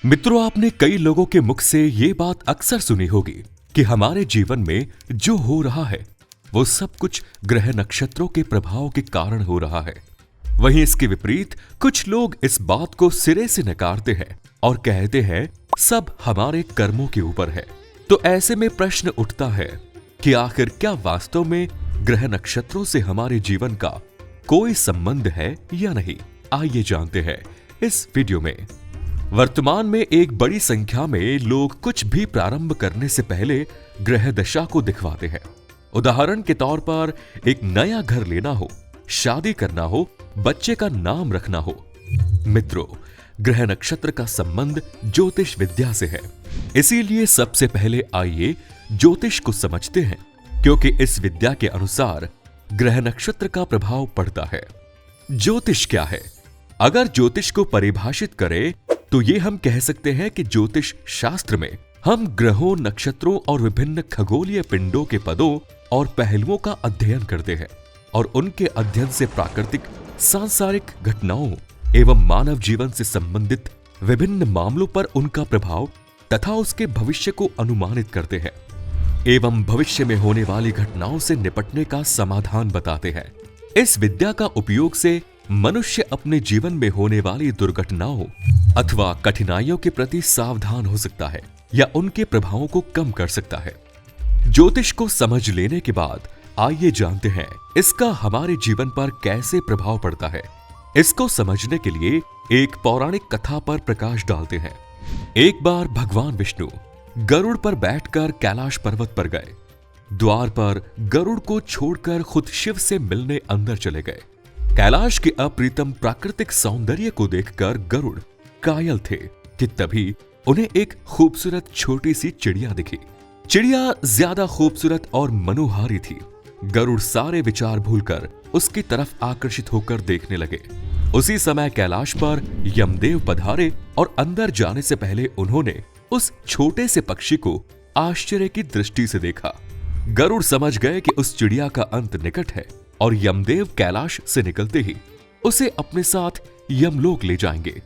मित्रों, आपने कई लोगों के मुख से ये बात अक्सर सुनी होगी कि हमारे जीवन में जो हो रहा है वो सब कुछ ग्रह नक्षत्रों के प्रभाव के कारण हो रहा है। वहीं इसके विपरीत कुछ लोग इस बात को सिरे से नकारते हैं और कहते हैं सब हमारे कर्मों के ऊपर है। तो ऐसे में प्रश्न उठता है कि आखिर क्या वास्तव में ग्रह नक्षत्रों से हमारे जीवन का कोई संबंध है या नहीं? आइए जानते हैं इस वीडियो में। वर्तमान में एक बड़ी संख्या में लोग कुछ भी प्रारंभ करने से पहले ग्रह दशा को दिखवाते हैं। उदाहरण के तौर पर एक नया घर लेना हो, शादी करना हो, बच्चे का नाम रखना हो। मित्रों, ग्रह नक्षत्र का संबंध ज्योतिष विद्या से है। इसीलिए सबसे पहले आइए ज्योतिष को समझते हैं, क्योंकि इस विद्या के अनुसार ग्रह नक्षत्र का प्रभाव पड़ता है। ज्योतिष क्या है? अगर ज्योतिष को परिभाषित करें तो ये हम कह सकते हैं कि ज्योतिष शास्त्र में हम ग्रहों, नक्षत्रों और विभिन्न खगोलीय पिंडों के पदों और पहलुओं का अध्ययन करते हैं और उनके अध्ययन से प्राकृतिक, सांसारिक घटनाओं एवं मानव जीवन से संबंधित विभिन्न मामलों पर उनका प्रभाव तथा उसके भविष्य को अनुमानित करते हैं एवं भविष्य में होने वाली घटनाओं से निपटने का समाधान बताते हैं। इस विद्या का उपयोग से मनुष्य अपने जीवन में होने वाली दुर्घटनाओं अथवा कठिनाइयों के प्रति सावधान हो सकता है या उनके प्रभावों को कम कर सकता है। ज्योतिष को समझ लेने के बाद आइए जानते हैं इसका हमारे जीवन पर कैसे प्रभाव पड़ता है। इसको समझने के लिए एक पौराणिक कथा पर प्रकाश डालते हैं। एक बार भगवान विष्णु गरुड़ पर बैठकर कैलाश पर्वत पर गए। द्वार पर गरुड़ को छोड़कर खुद शिव से मिलने अंदर चले गए। कैलाश के अप्रीतम प्राकृतिक सौंदर्य को देखकर गरुड़ कायल थे कि तभी उन्हें एक खूबसूरत छोटी सी चिड़िया दिखी। चिड़िया ज्यादा खूबसूरत और मनोहारी थी। गरुड़ सारे विचार भूलकर उसकी तरफ आकर्षित होकर देखने लगे। उसी समय कैलाश पर यमदेव पधारे और अंदर जाने से पहले उन्होंने उस छोटे से पक्षी को आश्चर्य की दृष्टि से देखा। गरुड़ समझ गए कि उस चिड़िया का अंत निकट है और यमदेव कैलाश से निकलते ही उसे अपने साथ यमलोक ले जाएंगे।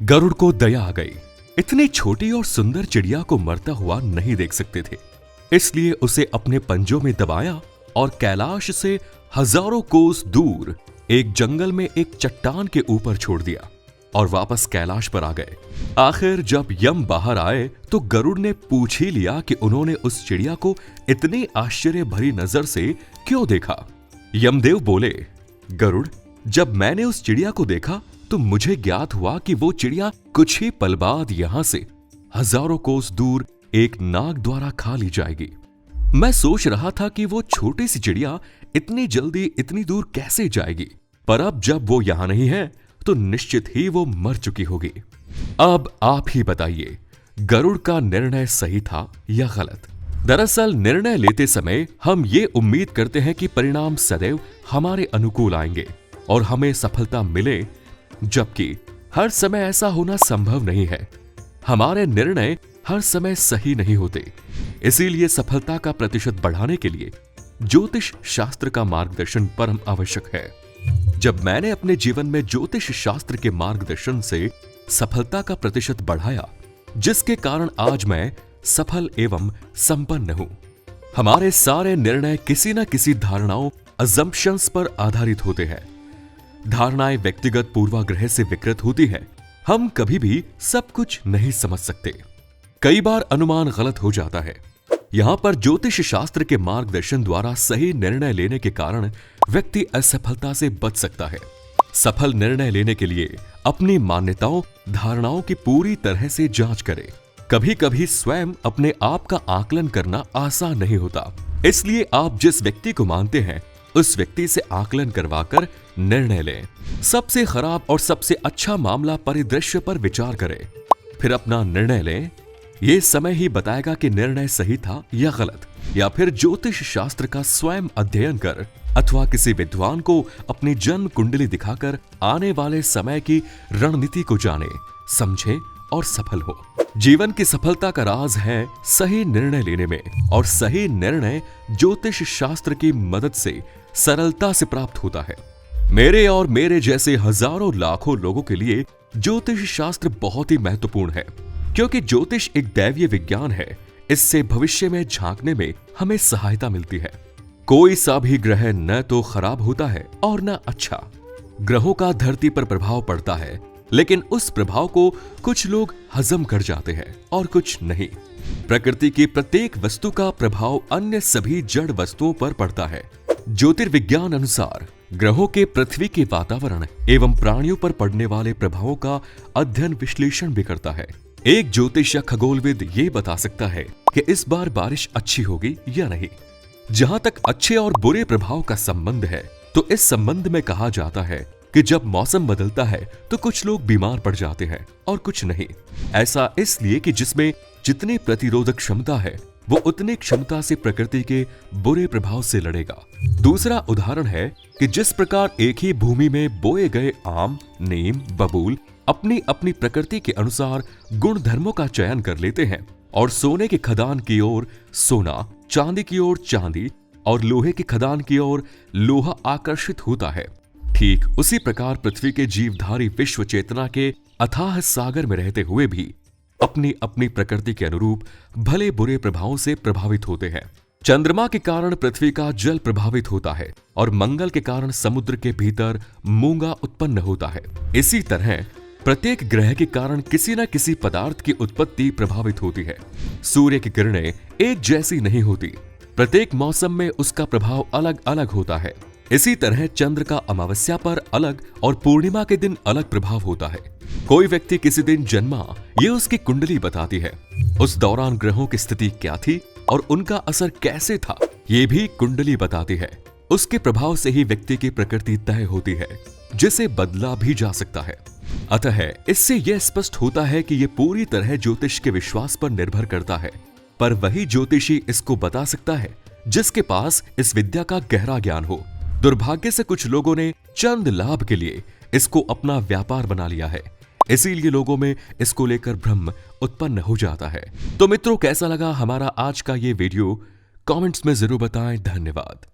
गरुड़ को दया आ गई। इतनी छोटी और सुंदर चिड़िया को मरता हुआ नहीं देख सकते थे, इसलिए उसे अपने पंजों में दबाया और कैलाश से हजारों कोस दूर एक जंगल में एक चट्टान के ऊपर छोड़ दिया और वापस कैलाश पर आ गए। आखिर जब यम बाहर आए तो गरुड़ ने पूछ ही लिया कि उन्होंने उस चिड़िया को इतनी आश्चर्य भरी नजर से क्यों देखा। यमदेव बोले, गरुड़, जब मैंने उस चिड़िया को देखा तो मुझे ज्ञात हुआ कि वो चिड़िया कुछ ही पल बाद यहां से हजारों कोस दूर एक नाग द्वारा खा ली जाएगी। मैं सोच रहा था कि वो छोटी सी चिड़िया इतनी जल्दी इतनी दूर कैसे जाएगी, पर अब जब वो यहां नहीं है तो निश्चित ही वो मर चुकी होगी। अब आप ही बताइए, गरुड़ का निर्णय सही था या गलत? दरअसल निर्णय लेते समय हम ये उम्मीद करते हैं कि परिणाम सदैव हमारे अनुकूल आएंगे और हमें सफलता मिले, जबकि हर समय ऐसा होना संभव नहीं है। हमारे निर्णय हर समय सही नहीं होते। इसीलिए सफलता का प्रतिशत बढ़ाने के लिए ज्योतिष शास्त्र का मार्गदर्शन परम आवश्यक है। जब मैंने अपने जीवन में ज्योतिष शास्त्र के मार्गदर्शन से सफलता का प्रतिशत बढ़ाया, जिसके कारण आज मैं सफल एवं संपन्न हूं। हमारे सारे निर्णय किसी न किसी धारणाओं, अजम्पशंस पर आधारित होते हैं। धारणाएं व्यक्तिगत पूर्वाग्रह से विकृत होती है। हम कभी भी सब कुछ नहीं समझ सकते। कई बार अनुमान गलत हो जाता है। यहां पर ज्योतिष शास्त्र के मार्गदर्शन द्वारा सही निर्णय लेने के कारण व्यक्ति असफलता से बच सकता है। सफल निर्णय लेने के लिए अपनी मान्यताओं, धारणाओं की पूरी तरह से जांच करें। कभी कभी स्वयं अपने आप का आकलन करना आसान नहीं होता, इसलिए आप जिस व्यक्ति को मानते हैं उस व्यक्ति से आकलन करवाकर निर्णय लें। सबसे खराब और सबसे अच्छा मामला परिदृश्य पर विचार करें, फिर अपना निर्णय लें। यह समय ही बताएगा कि निर्णय सही था या गलत, या फिर ज्योतिष शास्त्र का स्वयं अध्ययन कर अथवा किसी विद्वान को अपनी जन्म कुंडली दिखाकर आने वाले समय की रणनीति को जाने, समझे और सफल हो। जीवन की सफलता का राज है सही निर्णय लेने में, और सही निर्णय ज्योतिष शास्त्र की मदद से सरलता से प्राप्त होता है। मेरे और मेरे जैसे हजारों लाखों लोगों के लिए ज्योतिष शास्त्र बहुत ही महत्वपूर्ण है, क्योंकि ज्योतिष एक दैवीय विज्ञान है। इससे भविष्य में झांकने में हमें सहायता मिलती है। कोई सा भी ग्रह न तो खराब होता है और न अच्छा। ग्रहों का धरती पर प्रभाव पड़ता है, लेकिन उस प्रभाव को कुछ लोग हजम कर जाते हैं और कुछ नहीं। प्रकृति की प्रत्येक वस्तु का प्रभाव अन्य सभी जड़ वस्तुओं पर पड़ता है। ज्योतिर्विज्ञान अनुसार ग्रहों के पृथ्वी के वातावरण एवं प्राणियों पर पड़ने वाले प्रभावों का अध्ययन विश्लेषण भी करता है। एक ज्योतिष या खगोलविद ये बता सकता है कि इस बार बारिश अच्छी होगी या नहीं। जहां तक अच्छे और बुरे प्रभाव का संबंध है, तो इस संबंध में कहा जाता है कि जब मौसम बदलता है तो कुछ लोग बीमार पड़ जाते हैं और कुछ नहीं। ऐसा इसलिए कि जिसमें जितनी प्रतिरोधक क्षमता है, वो उतनी क्षमता से प्रकृति के बुरे प्रभाव से लड़ेगा। दूसरा उदाहरण है कि जिस प्रकार एक ही भूमि में बोए गए आम, नीम, बबूल अपनी अपनी प्रकृति के अनुसार गुण धर्मों का चयन कर लेते हैं और सोने के खदान की ओर सोना, चांदी की ओर चांदी और लोहे की खदान की ओर लोहा आकर्षित होता है, ठीक उसी प्रकार पृथ्वी के जीवधारी विश्व चेतना के अथाह सागर में रहते हुए भी अपनी अपनी प्रकृति के अनुरूप भले बुरे प्रभावों से प्रभावित होते हैं। चंद्रमा के कारण पृथ्वी का जल प्रभावित होता है और मंगल के कारण समुद्र के भीतर मूंगा उत्पन्न होता है। इसी तरह प्रत्येक ग्रह के कारण किसी न किसी पदार्थ की उत्पत्ति प्रभावित होती है। सूर्य की किरणें एक जैसी नहीं होती, प्रत्येक मौसम में उसका प्रभाव अलग अलग होता है। इसी तरह चंद्र का अमावस्या पर अलग और पूर्णिमा के दिन अलग प्रभाव होता है। कोई व्यक्ति किसी दिन जन्मा, ये उसकी कुंडली बताती है। उस दौरान ग्रहों की स्थिति क्या थी और उनका असर कैसे था, ये भी कुंडली बताती है। उसके प्रभाव से ही व्यक्ति की प्रकृति तय होती है, जिसे बदला भी जा सकता है। अतः इससे यह स्पष्ट होता है कि यह पूरी तरह ज्योतिष के विश्वास पर निर्भर करता है, पर वही ज्योतिषी इसको बता सकता है जिसके पास इस विद्या का गहरा ज्ञान हो। दुर्भाग्य से कुछ लोगों ने चंद लाभ के लिए इसको अपना व्यापार बना लिया है, इसीलिए लोगों में इसको लेकर भ्रम उत्पन्न हो जाता है। तो मित्रों, कैसा लगा हमारा आज का ये वीडियो? कमेंट्स में जरूर बताएं। धन्यवाद।